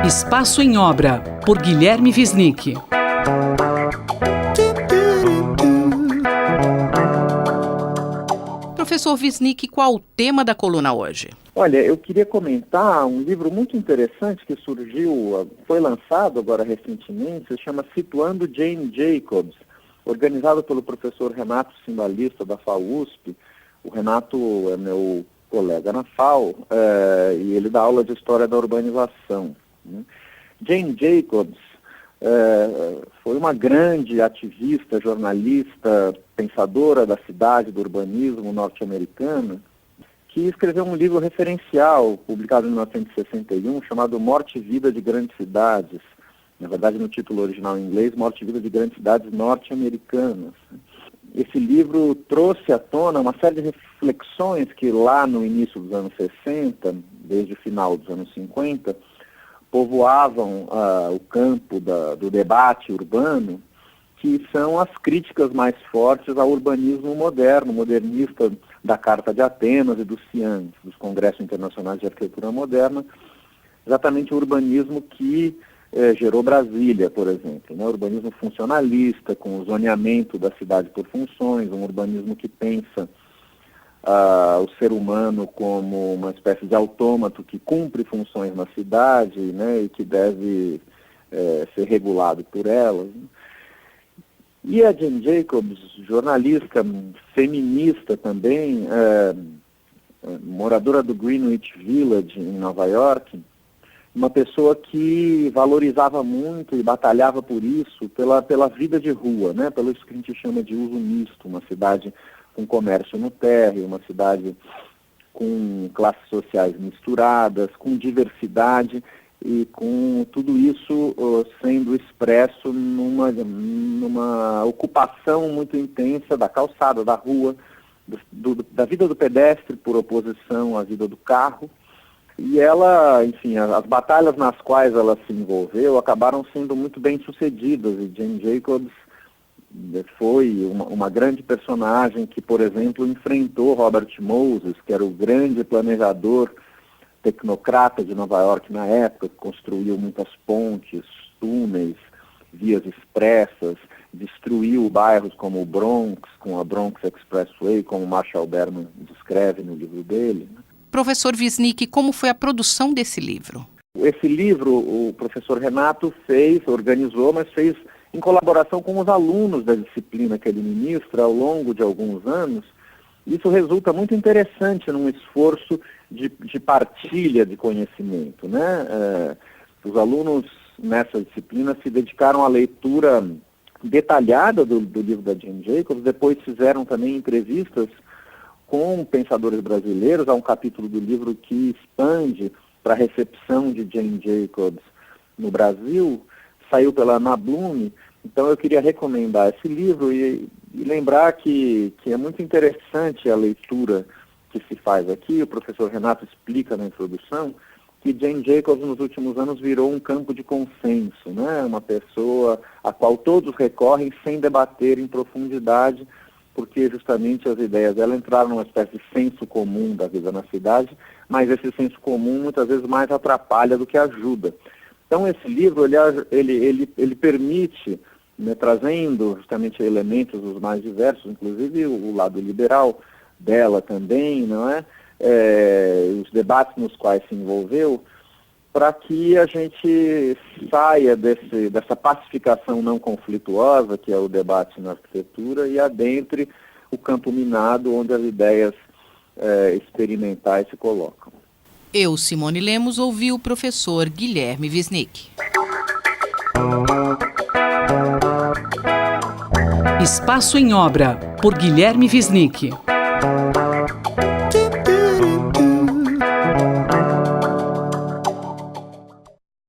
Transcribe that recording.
Espaço em Obra, por Guilherme Wisnik. Professor Wisnik, qual o tema da coluna hoje? Olha, eu queria comentar um livro muito interessante que surgiu, foi lançado agora recentemente, se chama Situando Jane Jacobs, organizado pelo professor Renato Cimbalista da FAUSP. O Renato é meu colega na FAO e ele dá aula de História da Urbanização. Jane Jacobs foi uma grande ativista, jornalista, pensadora da cidade, do urbanismo norte-americana, que escreveu um livro referencial, publicado em 1961, chamado Morte e Vida de Grandes Cidades. Na verdade, no título original em inglês, Morte e Vida de Grandes Cidades Norte-Americanas. Esse livro trouxe à tona uma série de reflexões que lá no início dos anos 60, desde o final dos anos 50, povoavam o campo do debate urbano, que são as críticas mais fortes ao urbanismo moderno, modernista da Carta de Atenas e do CIAN, dos Congressos Internacionais de Arquitetura Moderna, exatamente o urbanismo que gerou Brasília, por exemplo, né? Urbanismo funcionalista, com o zoneamento da cidade por funções, um urbanismo que pensa o ser humano como uma espécie de autômato que cumpre funções na cidade, né, e que deve ser regulado por elas. E a Jane Jacobs, jornalista, feminista também, moradora do Greenwich Village, em Nova York, uma pessoa que valorizava muito e batalhava por isso, pela vida de rua, né, pelo isso que a gente chama de uso misto, uma cidade com comércio no térreo, uma cidade com classes sociais misturadas, com diversidade e com tudo isso sendo expresso numa ocupação muito intensa da calçada, da rua, da vida do pedestre por oposição à vida do carro. E ela, enfim, as batalhas nas quais ela se envolveu acabaram sendo muito bem sucedidas, e Jane Jacobs foi uma grande personagem que, por exemplo, enfrentou Robert Moses, que era o grande planejador tecnocrata de Nova York na época, que construiu muitas pontes, túneis, vias expressas, destruiu bairros como o Bronx, com a Bronx Expressway, como Marshall Berman descreve no livro dele. Professor Wisnik, como foi a produção desse livro? Esse livro o professor Renato organizou, mas fez em colaboração com os alunos da disciplina que ele ministra ao longo de alguns anos. Isso resulta muito interessante num esforço de partilha de conhecimento, né? Os alunos nessa disciplina se dedicaram à leitura detalhada do livro da Jane Jacobs, depois fizeram também entrevistas com pensadores brasileiros. Há um capítulo do livro que expande para a recepção de Jane Jacobs no Brasil, saiu pela Ana Bloom. Então eu queria recomendar esse livro e lembrar que é muito interessante a leitura que se faz aqui. O professor Renato explica na introdução que Jane Jacobs nos últimos anos virou um campo de consenso, né? Uma pessoa a qual todos recorrem sem debater em profundidade, porque justamente as ideias dela entraram numa espécie de senso comum da vida na cidade, mas esse senso comum muitas vezes mais atrapalha do que ajuda. Então esse livro ele permite, né, trazendo justamente elementos os mais diversos, inclusive o lado liberal dela também, não é? Os debates nos quais se envolveu, para que a gente saia dessa pacificação não conflituosa, que é o debate na arquitetura, e adentre o campo minado, onde as ideias experimentais se colocam. Eu, Simone Lemos, ouvi o professor Guilherme Wisnik. Espaço em Obra, por Guilherme Wisnik.